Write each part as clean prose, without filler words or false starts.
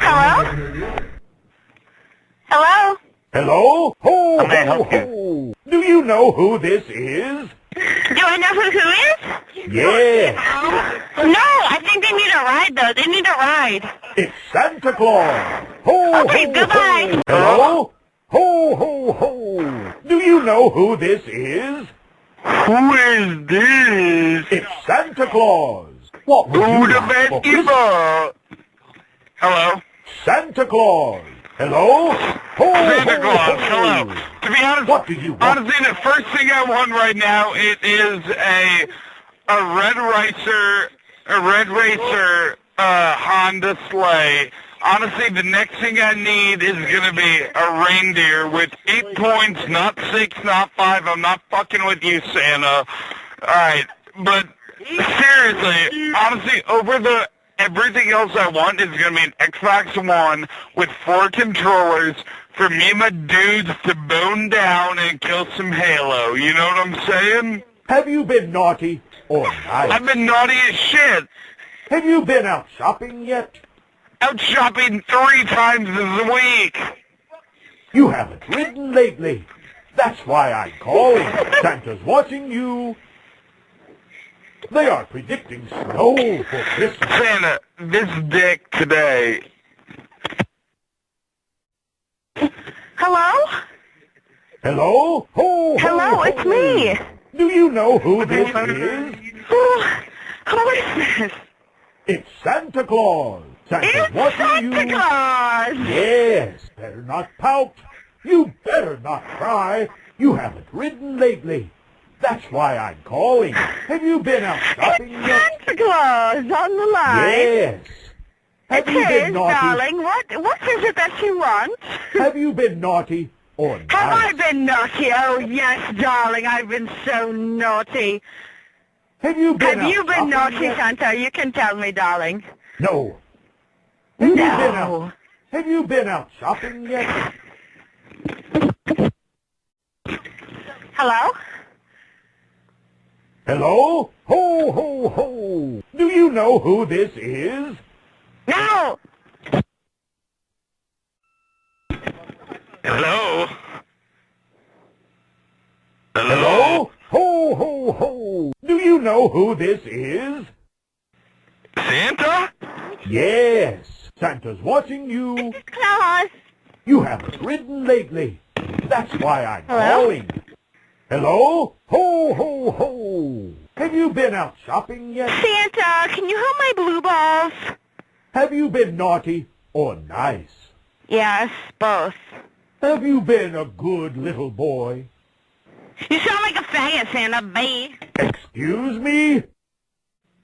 Hello? Hello? Hello? Ho, How may I ho, help you? ho. Do you know who this is? Do I know who is? Yes, No, I think they need a ride, though. They need a ride. it's Santa Claus. Ho, Okay, ho, goodbye. ho. Hello? Ho, ho, ho. Do you know who this is? Who is this? It's Santa Claus. What would Who you the like for best Christmas? Hello? Santa Claus. Hello? Ho, Santa ho, Claus, ho. hello. To be honest, What do you want? honestly, the first thing I want right now is a red racer Honda sleigh. Honestly, the next thing I need is gonna be a reindeer with 8 points, not 6, not 5. I'm not fucking with you, Santa. Alright, but seriously, honestly, everything else I want is going to be an Xbox One with 4 controllers for me and my dudes to bone down and kill some Halo. You know what I'm saying? Have you been naughty or nice? I've been naughty as shit. Have you been out shopping yet? Out shopping 3 times this week. You haven't ridden lately. That's why I'm calling. Santa's watching you. They are predicting snow for Christmas. Santa, this dick today. Hello? Hello? Ho, ho, Hello, ho. it's me. Do you know who this is? Who is this? It's Santa Claus. Santa's It's watching Santa you. Claus. Yes, better not pout. You better not cry. You haven't ridden lately. That's why I'm calling. Have you been out shopping yet? Santa Claus on the line. Yes. Have you It been is, naughty? darling. What is it that you want? Have you been naughty or nice? Have I been naughty? Oh, yes, darling. I've been so naughty. Have you been Have out you been shopping naughty, yet? Santa? You can tell me, darling. No. Have you been out? No. Have you been out shopping yet? Hello? Hello? Ho, ho, ho. Do you know who this is? No. Hello? Hello? Ho, ho, ho. Do you know who this is? Santa? Yes. Santa's watching you. Claus. You haven't ridden lately. That's why I'm Hello? calling. Hello? Ho, ho, ho. Have you been out shopping yet? Santa, can you hold my blue balls? Have you been naughty or nice? Yes, both. Have you been a good little boy? You sound like a faggot, Santa. Bye. Excuse me?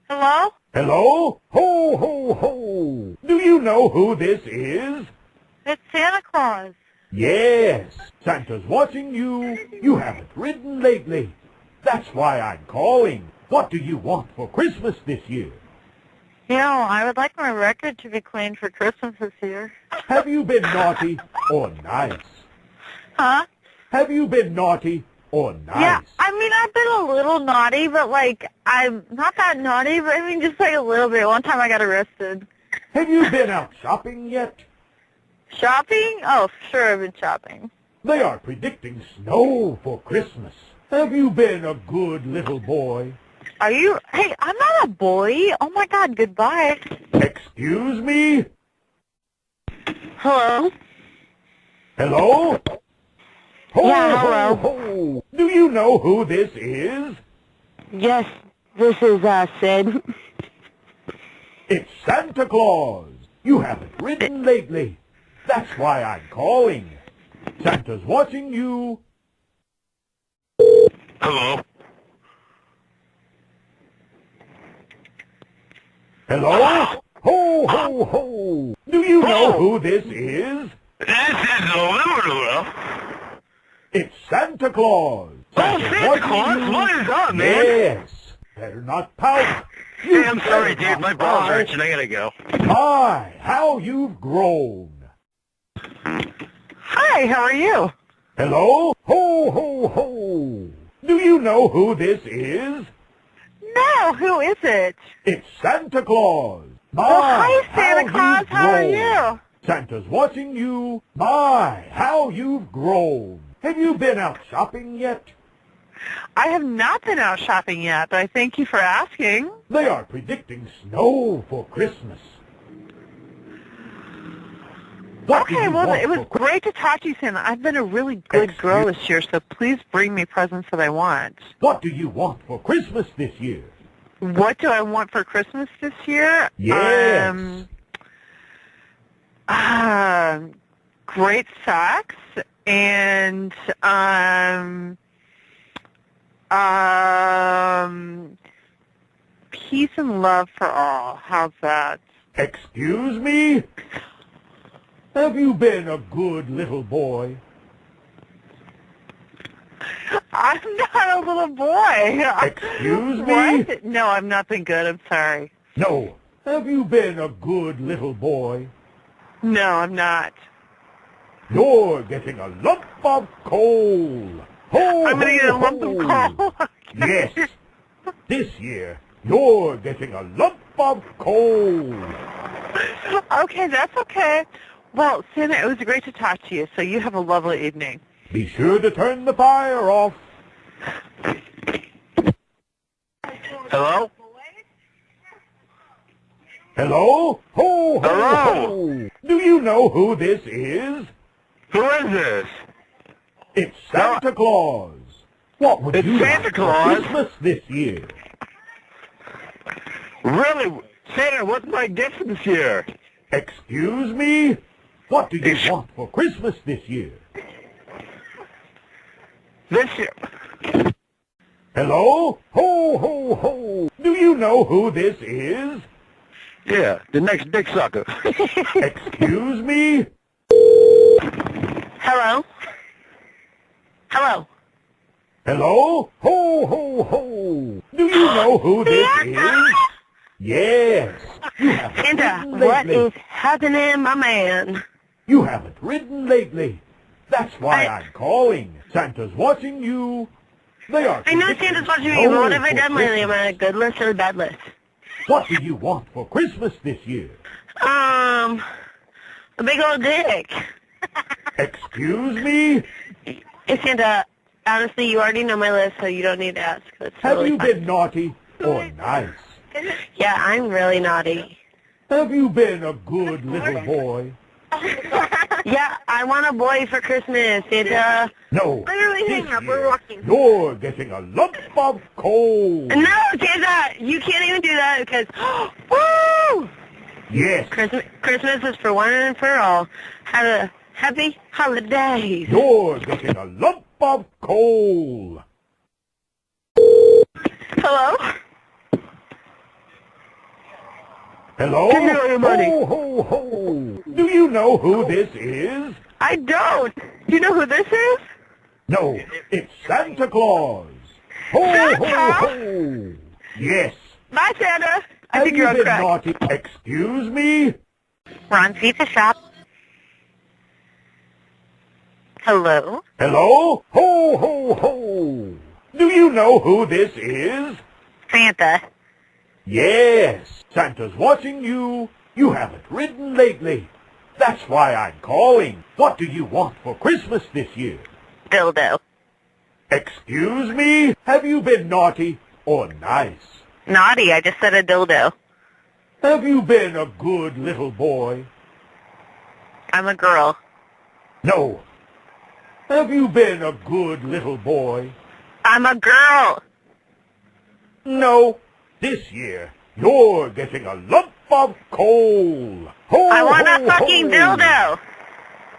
Hello? Hello? Ho, ho, ho. Do you know who this is? It's Santa Claus. Yes. Santa's watching you. You haven't ridden lately. That's why I'm calling. What do you want for Christmas this year? You know, I would like my record to be cleaned for Christmas this year. Have you been naughty or nice? Huh? Have you been naughty or nice? Yeah, I mean, I've been a little naughty, but, like, I'm not that naughty, but, I mean, just, like, a little bit. One time I got arrested. Have you been out shopping yet? Shopping? Oh, sure, I've been shopping. They are predicting snow for Christmas. Have you been a good little boy? Are you? Hey, I'm not a boy. Oh, my God, goodbye. Excuse me? Hello? Hello? Ho, Yeah, hello. ho, ho. Do you know who this is? Yes, this is, Sid. It's Santa Claus. You haven't ridden lately. That's why I'm calling. Santa's watching you. Hello? Hello? Ho, ho, ho. Do you know who this is? This is Lulu. It's Santa Claus. Santa watching Claus? you. What is up, man? Yes. Better not pout. You Hey, I'm sorry, better dude. My not balls cry. hurt and I gotta go. My, how you've grown. Hi, how are you? Hello? Ho, ho, ho. Do you know who this is? No, who is it? It's Santa Claus. My, Oh, hi, Santa how Claus. you've How are grown. you? Santa's watching you. My, how you've grown. Have you been out shopping yet? I have not been out shopping yet, but I thank you for asking. They are predicting snow for Christmas. Okay, well, it was great to talk to you, Santa. I've been a really good girl this year, so please bring me presents that I want. What do you want for Christmas this year? What do I want for Christmas this year? Yes. Great socks and peace and love for all. How's that? Excuse me? Have you been a good little boy? I'm not a little boy. Excuse me? What? No, I've not been good. I'm sorry. No. Have you been a good little boy? No, I'm not. You're getting a lump of coal. Ho, I'm going to get a ho, lump ho. of coal. Yes. This year, you're getting a lump of coal. Okay, that's okay. Well, Santa, it was great to talk to you, so you have a lovely evening. Be sure to turn the fire off. Hello? Hello? Ho, ho, Hello? ho. Do you know who this is? Who is this? It's Santa Claus. What would It's you Santa like Claus? for Christmas this year? Really? Santa, what's my gift this year? Excuse me? What do you want for Christmas this year? This year? Hello? Ho, ho, ho. Do you know who this is? Yeah, the next dick sucker. Excuse me? Hello? Hello? Hello? Ho, ho, ho. Do you know who this is? Yes. You haven't Santa, ridden what lately. is happening, my man? You haven't ridden lately. That's why I'm calling. Santa's watching you. They are. I know predicting Santa's watching me, but what have I snow done for lately? Am I on a Christmas. good list or a bad list? What do you want for Christmas this year? A big old dick. Excuse me? Hey, Santa, honestly, you already know my list, so you don't need to ask. That's Have totally you fine. been naughty or nice? Yeah, I'm really naughty. Have you been a good little boy? Yeah, I want a boy for Christmas, Santa. No. Literally This hang up, we're year, walking. you're getting a lump of coal. No, Santa, you can't even do that because, woo! Yes. Christmas is for one and for all. Have a happy holidays. You're getting a lump of coal. Hello? Hello? Give me all your money. Ho, ho, ho. Do you know who this is? I don't. Do you know who this is? No, it's Santa Claus. Ho, ho, Santa? ho. Yes. Bye, Santa. I Have think you you're on been crack. naughty? Excuse me? Ron Pizza Shop. Hello? Hello? Ho, ho, ho. Do you know who this is? Santa. Yes. Santa's watching you. You haven't ridden lately. That's why I'm calling. What do you want for Christmas this year? Dildo. Excuse me? Have you been naughty or nice? Naughty, I just said a dildo. Have you been a good little boy? I'm a girl. No. Have you been a good little boy? I'm a girl. No. This year, you're getting a lump of coal. Ho, I want ho, a fucking ho. dildo.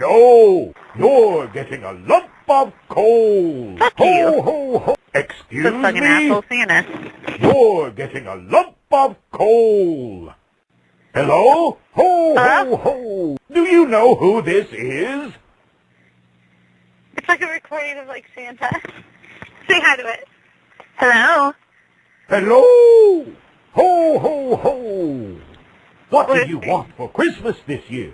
No, you're getting a lump of coal. Fuck ho, you. Ho, ho. Excuse This fucking me? asshole Santa. You're getting a lump of coal. Hello? Ho, Hello? ho, ho. Do you know who this is? It's like a recording of like Santa. Say hi to it. Hello? Hello? Ho, ho, ho. What do What you is- want for Christmas this year?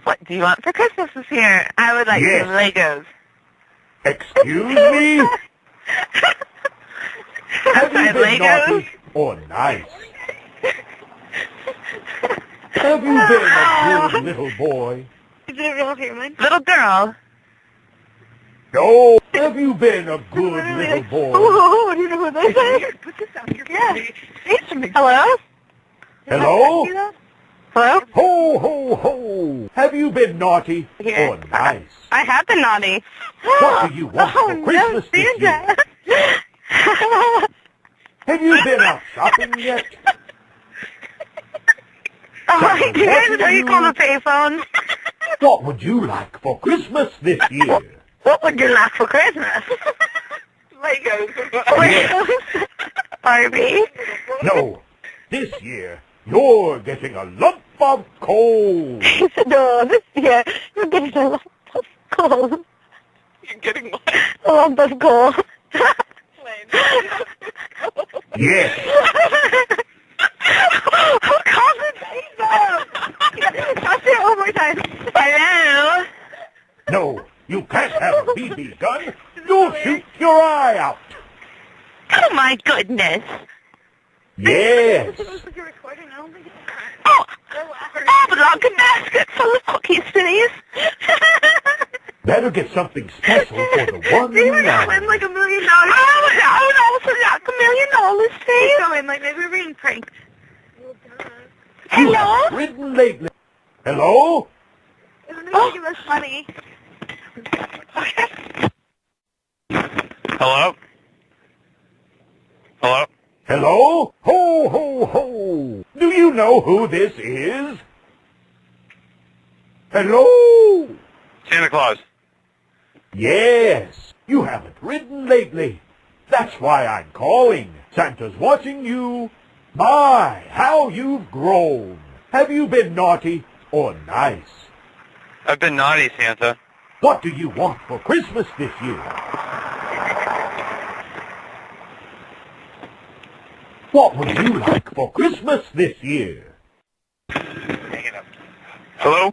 What do you want for Christmas this year? I would like Yes. some Legos. Excuse me? Have you Sorry, been Legos? naughty or nice? Have you been a good little boy? Is it a real human? Little girl. No. Have you been a good little boy? Oh, do you know who that is? Put this out here. Yeah. Hello? Hello? Hello? Ho, ho, ho. Have you been naughty or nice? I have been naughty. What do you want for Christmas this year? Have you been out shopping yet? Oh, do you guys know you call the payphone? What would you like for Christmas this year? What would you like for Christmas? Legos. Legos? Barbie? No. This year, you're getting a lump of coal. He said, no, this year, you're getting a lump of coal. You're getting what? A lump of coal. Yes. Who calls it payphone? I'll say it one more time. Hello? No, you can't have a BB gun. You'll shoot your eye out. Oh, my goodness. Yes. Oh, but I'll get a basket full of cookies, please. Better get something special for the one Maybe you we're gonna love. win like $1 million. I would also like $1 million, please. Go in, like maybe we're being pranked. You Hello? have ridden lately. Hello? Oh, give us money. Hello? Hello? Hello? Ho, ho, ho. Do you know who this is? Hello? Santa Claus. Yes. You haven't ridden lately. That's why I'm calling. Santa's watching you. My, how you've grown. Have you been naughty or nice? I've been naughty, Santa. What do you want for Christmas this year? What would you like for Christmas this year? Hello?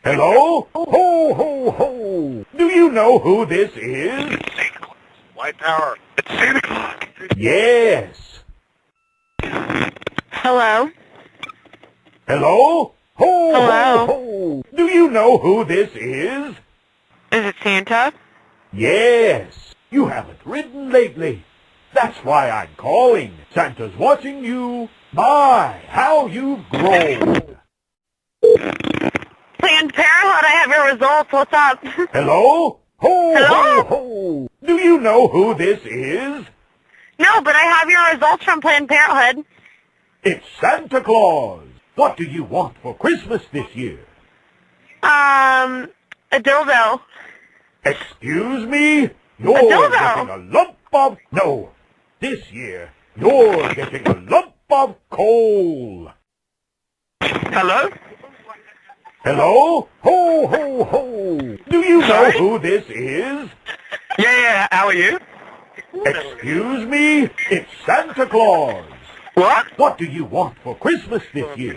Hello? Ho, ho, ho. Do you know who this is? Santa Claus. White power. It's Santa Claus. Yes. Hello? Hello? Ho, Hello? ho, ho. Do you know who this is? Is it Santa? Yes. You haven't ridden lately. That's why I'm calling. Santa's watching you. My, how you've grown. Planned Parenthood, I have your results. What's up? Hello? Ho, Hello? ho, ho. Do you know who this is? No, but I have your results from Planned Parenthood. It's Santa Claus. What do you want for Christmas this year? A dildo. Excuse me? You're dildo. getting a lump of... No. This year, you're getting a lump of coal. Hello? Hello? Ho, ho, ho. Do you know Sorry? who this is? Yeah, how are you? Excuse me? It's Santa Claus. What? What do you want for Christmas this year?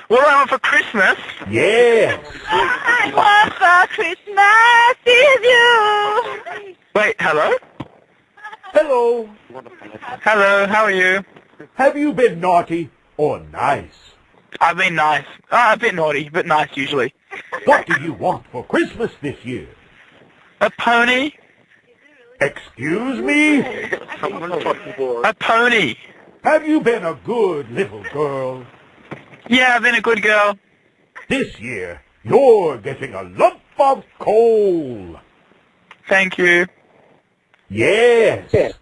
What do I want for Christmas? Yes. I want for Christmas is you. Wait, hello? Hello. Hello, how are you? Have you been naughty or nice? I've been nice. A bit naughty, but nice usually. What do you want for Christmas this year? A pony? Excuse me? A pony. Have you been a good little girl? Yeah, I've been a good girl. This year, you're getting a lump of coal. Thank you. Yes.